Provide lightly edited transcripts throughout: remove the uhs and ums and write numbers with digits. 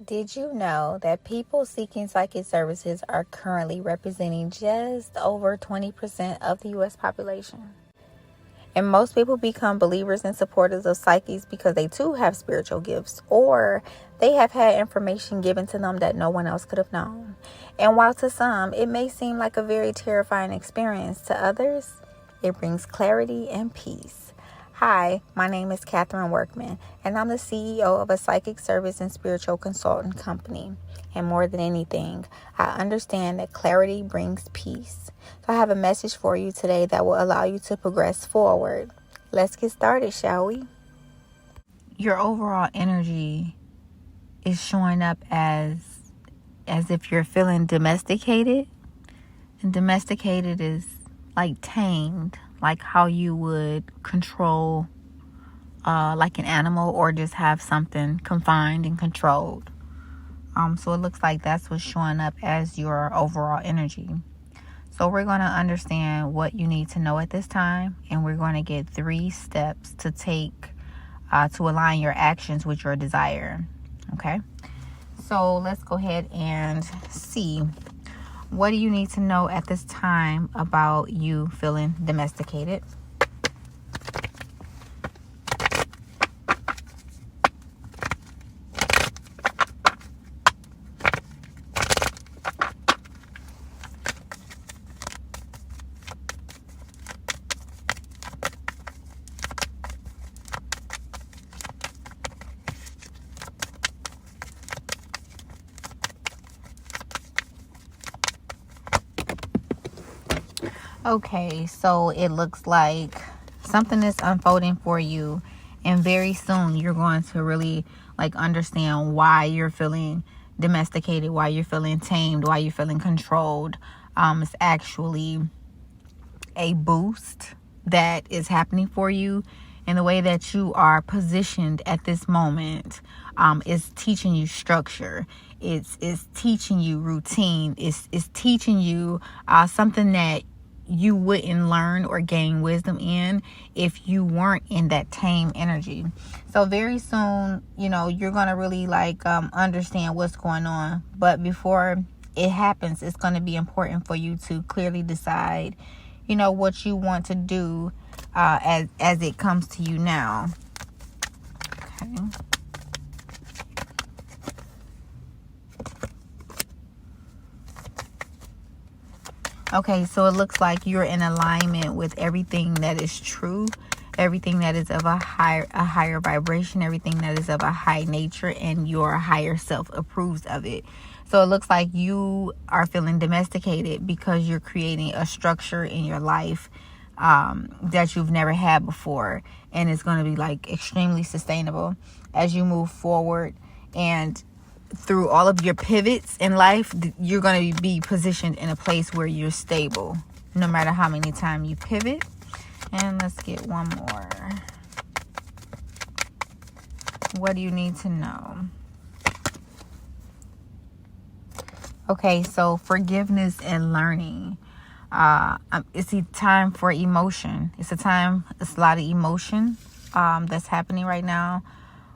Did you know that people seeking psychic services are currently representing just over 20% of the U.S. population? And most people become believers and supporters of psychics because they too have spiritual gifts, or they have had information given to them that no one else could have known. And while to some it may seem like a very terrifying experience, to others it brings clarity and peace. Hi, my name is Katherine Workman, and I'm the CEO of a psychic service and spiritual consultant company. And more than anything, I understand that clarity brings peace. So I have a message for you today that will allow you to progress forward. Let's get started, shall we? Your overall energy is showing up as if you're feeling domesticated. And domesticated is like tamed, like how you would control like an animal, or just have something confined and controlled. So it looks like that's what's showing up as your overall energy. So we're going to understand what you need to know at this time, and we're going to get 3 steps to take to align your actions with your desire. Okay, so let's go ahead and see. What do you need to know at this time about you feeling domesticated? Okay, so it looks like something is unfolding for you, and very soon you're going to really understand why you're feeling domesticated, why you're feeling tamed, why you're feeling controlled. It's actually a boost that is happening for you, and the way that you are positioned at this moment is teaching you structure. It's teaching you routine. It's teaching you something that you wouldn't learn or gain wisdom in if you weren't in that tame energy. So very soon, you're going to really understand what's going on. But before it happens, it's going to be important for you to clearly decide, what you want to do as it comes to you now. Okay. Okay, so it looks like you're in alignment with everything that is true, everything that is of a higher vibration, everything that is of a high nature, and your higher self approves of it. So it looks like you are feeling domesticated because you're creating a structure in your life that you've never had before, and it's going to be extremely sustainable as you move forward. And through all of your pivots in life, you're going to be positioned in a place where you're stable, no matter how many times you pivot. And let's get one more. What do you need to know? Okay, so forgiveness and learning. It's a time for emotion. It's a lot of emotion that's happening right now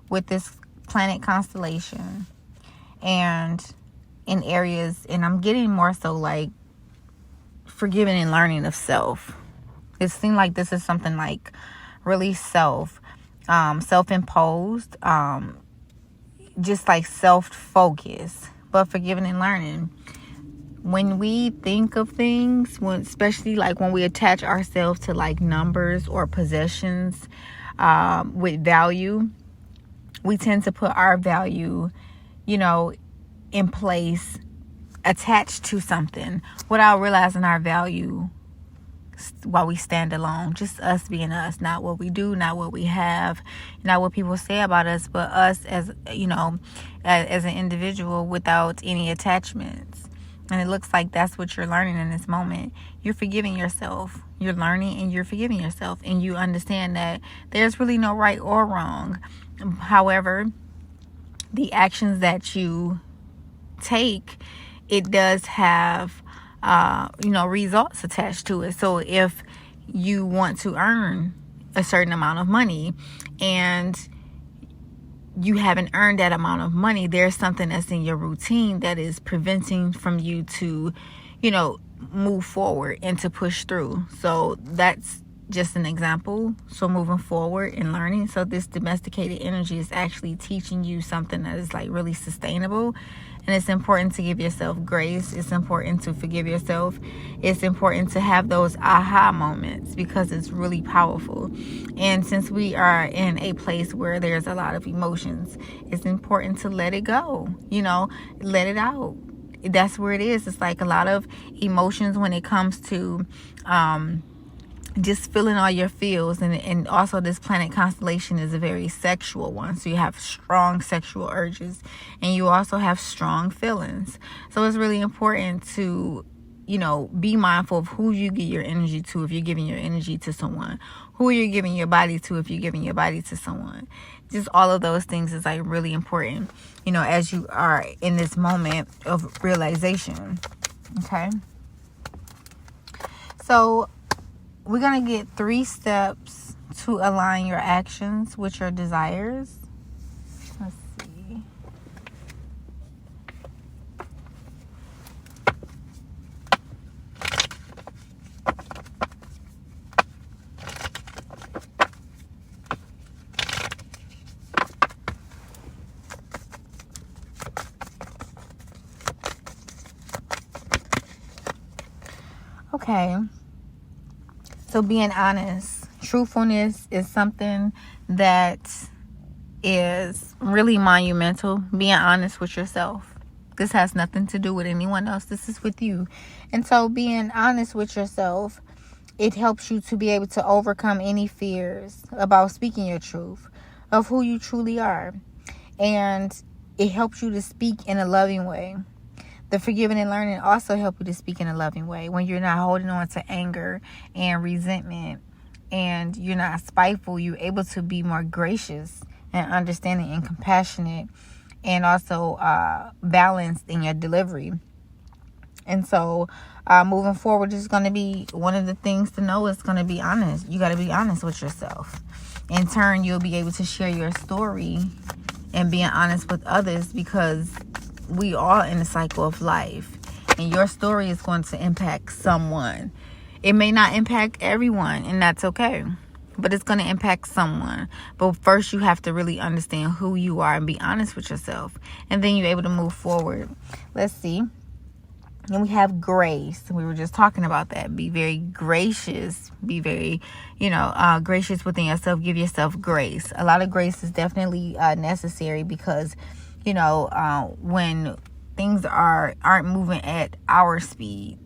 with this planet constellation. And in areas, and I'm getting more so forgiving and learning of self. It seems like this is something really self-imposed, just self-focused, but forgiving and learning. When we think of things, especially when we attach ourselves to numbers or possessions with value, we tend to put our value in place, attached to something, without realizing our value while we stand alone. Just us being us, not what we do, not what we have, not what people say about us, but us as as an individual without any attachments. And it looks like that's what you're learning in this moment. You're forgiving yourself. You're learning and you're forgiving yourself, and you understand that there's really no right or wrong. However, the actions that you take, it does have results attached to it. So if you want to earn a certain amount of money and you haven't earned that amount of money, there's something that's in your routine that is preventing from you to, move forward and to push through. So that's just an example. So moving forward and learning. So this domesticated energy is actually teaching you something that is like really sustainable. And it's important to give yourself grace. It's important to forgive yourself. It's important to have those aha moments because it's really powerful. And since we are in a place where there's a lot of emotions, it's important to let it go, let it out. That's where it is. It's like a lot of emotions when it comes to just feeling all your feels, and also this planet constellation is a very sexual one, so you have strong sexual urges and you also have strong feelings. So it's really important to be mindful of who you give your energy to. If you're giving your energy to someone, who you're giving your body to, if you're giving your body to someone, just all of those things is like really important, as you are in this moment of realization. Okay, so we're going to get 3 steps to align your actions with your desires. Let's see. Okay. So being honest, truthfulness is something that is really monumental. Being honest with yourself. This has nothing to do with anyone else. This is with you. And so being honest with yourself, it helps you to be able to overcome any fears about speaking your truth of who you truly are. And it helps you to speak in a loving way. The forgiving and learning also help you to speak in a loving way when you're not holding on to anger and resentment and you're not spiteful. You're able to be more gracious and understanding and compassionate and also balanced in your delivery. And so moving forward is going to be one of the things to know is going to be honest. You got to be honest with yourself. In turn, you'll be able to share your story and being honest with others because we are in a cycle of life and your story is going to impact someone. It may not impact everyone, and that's okay, but it's going to impact someone. But first you have to really understand who you are and be honest with yourself, and then you're able to move forward. Let's see. And we have grace. We were just talking about that. Be very gracious. Be very, gracious within yourself. Give yourself grace. A lot of grace is definitely necessary because when things aren't moving at our speed,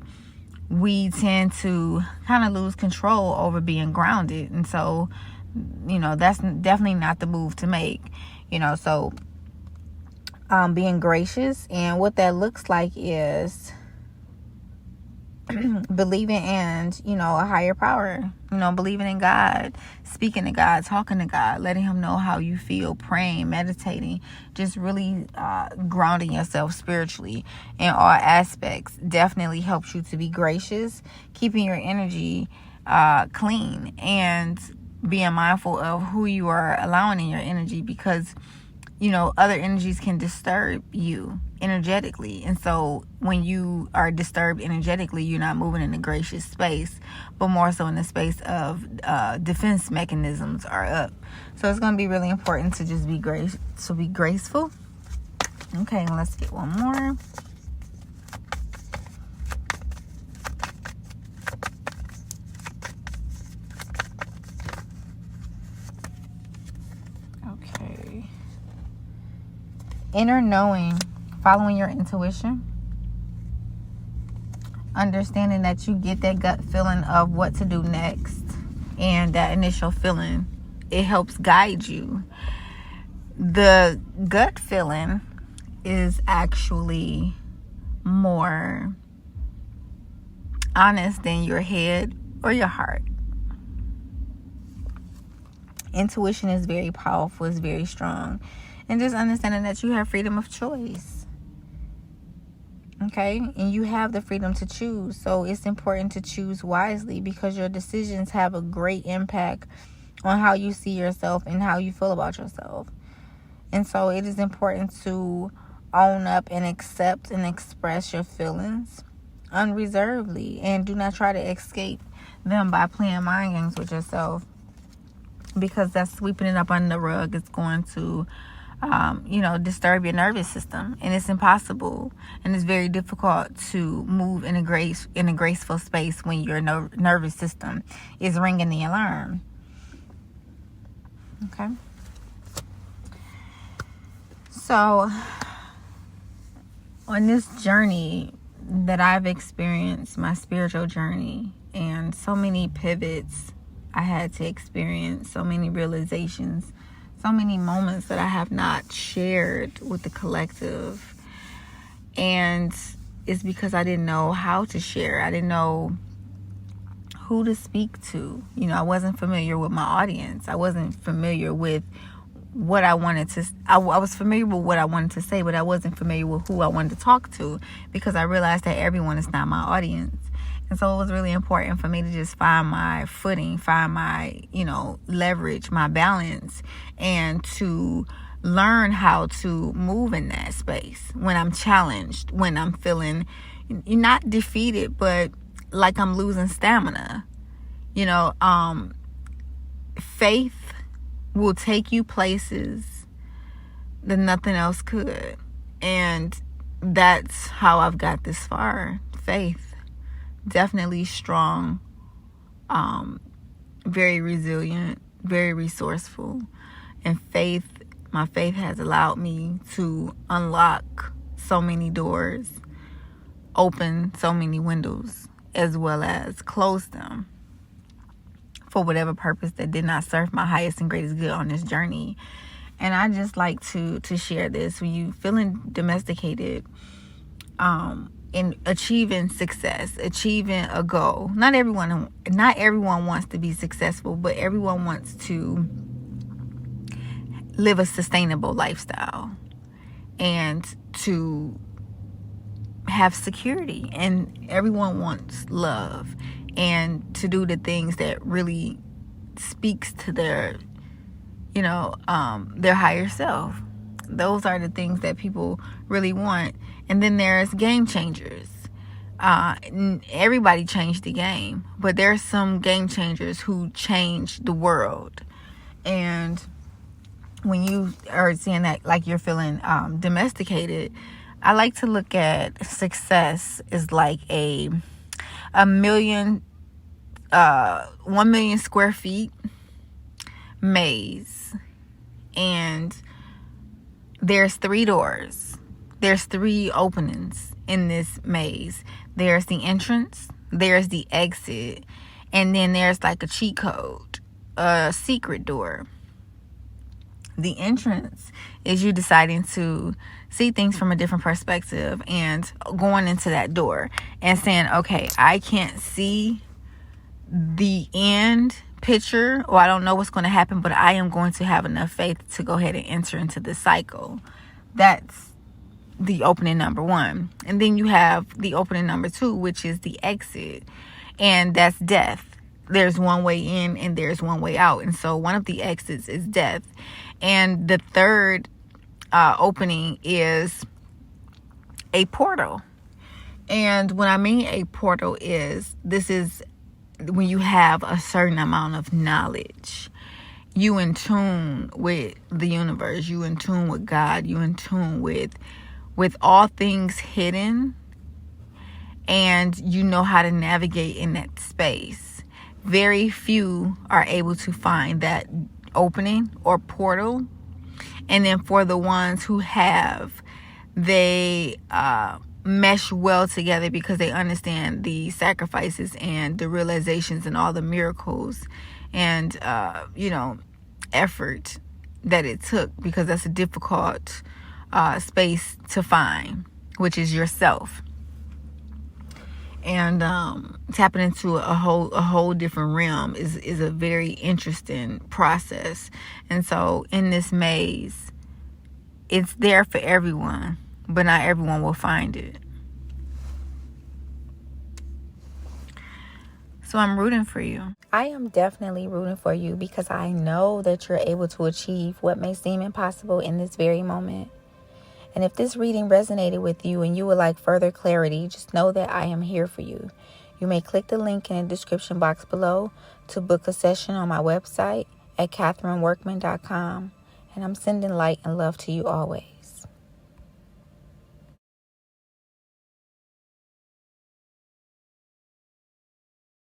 we tend to kind of lose control over being grounded. And so, that's definitely not the move to make, so being gracious. And what that looks like is believing in, a higher power, believing in God, speaking to God, talking to God, letting him know how you feel, praying, meditating, just really grounding yourself spiritually in all aspects definitely helps you to be gracious, keeping your energy clean and being mindful of who you are allowing in your energy because other energies can disturb you energetically. And so when you are disturbed energetically, you're not moving in a gracious space, but more so in the space of defense mechanisms are up. So it's going to be really important to just be graceful. Okay, let's get one more. Okay. Inner knowing, following your intuition, understanding that you get that gut feeling of what to do next, and that initial feeling, it helps guide you. The gut feeling is actually more honest than your head or your heart. Intuition is very powerful, it's very strong. And just understanding that you have freedom of choice. Okay? And you have the freedom to choose. So it's important to choose wisely because your decisions have a great impact on how you see yourself and how you feel about yourself. And so it is important to own up and accept and express your feelings unreservedly, and do not try to escape them by playing mind games with yourself, because that's sweeping it up under the rug. It's going to disturb your nervous system, and it's impossible, and it's very difficult to move in a graceful space when your nervous system is ringing the alarm. Okay, so on this journey that I've experienced, my spiritual journey, and so many pivots I had to experience, so many realizations, so many moments that I have not shared with the collective. And it's because I didn't know how to share. I didn't know who to speak to. I wasn't familiar with my audience. I wasn't familiar with what I wanted to. I was familiar with what I wanted to say, but I wasn't familiar with who I wanted to talk to, because I realized that everyone is not my audience. And so it was really important for me to just find my footing, find my, leverage, my balance, and to learn how to move in that space when I'm challenged, when I'm feeling not defeated, but like I'm losing stamina. Faith will take you places that nothing else could. And that's how I've got this far. Faith. Definitely strong, very resilient, very resourceful. And my faith has allowed me to unlock so many doors, open so many windows, as well as close them for whatever purpose that did not serve my highest and greatest good on this journey. And I just like to share this. When you feeling domesticated, in achieving success, achieving a goal. Not everyone wants to be successful, but everyone wants to live a sustainable lifestyle and to have security. And everyone wants love and to do the things that really speaks to their higher self. Those are the things that people really want. And then there's game changers. Everybody changed the game, but there's some game changers who change the world. And when you are seeing that, like you're feeling domesticated, I like to look at success as like a 1 million square feet maze, and there's 3 doors. There's 3 openings in this maze. There's the entrance, there's the exit, and then there's like a cheat code, a secret door. The entrance is you deciding to see things from a different perspective and going into that door and saying, okay, I can't see the end picture, or I don't know what's going to happen, but I am going to have enough faith to go ahead and enter into this cycle. That's the opening number 1. And then you have the opening number 2, which is the exit, and that's death. There's one way in and there's one way out, and so one of the exits is death. And the third opening is a portal. And when I mean a portal, this is when you have a certain amount of knowledge. You in tune with the universe, you in tune with God, you in tune with all things hidden, and you know how to navigate in that space. Very few are able to find that opening or portal. And then for the ones who have, they mesh well together because they understand the sacrifices and the realizations and all the miracles and effort that it took, because that's a difficult space to find, which is yourself. And tapping into a whole different realm is a very interesting process. And so in this maze, it's there for everyone, but not everyone will find it. So I'm rooting for you. I am definitely rooting for you because I know that you're able to achieve what may seem impossible in this very moment. And if this reading resonated with you and you would like further clarity, just know that I am here for you. You may click the link in the description box below to book a session on my website at KatherineWorkman.com. And I'm sending light and love to you always.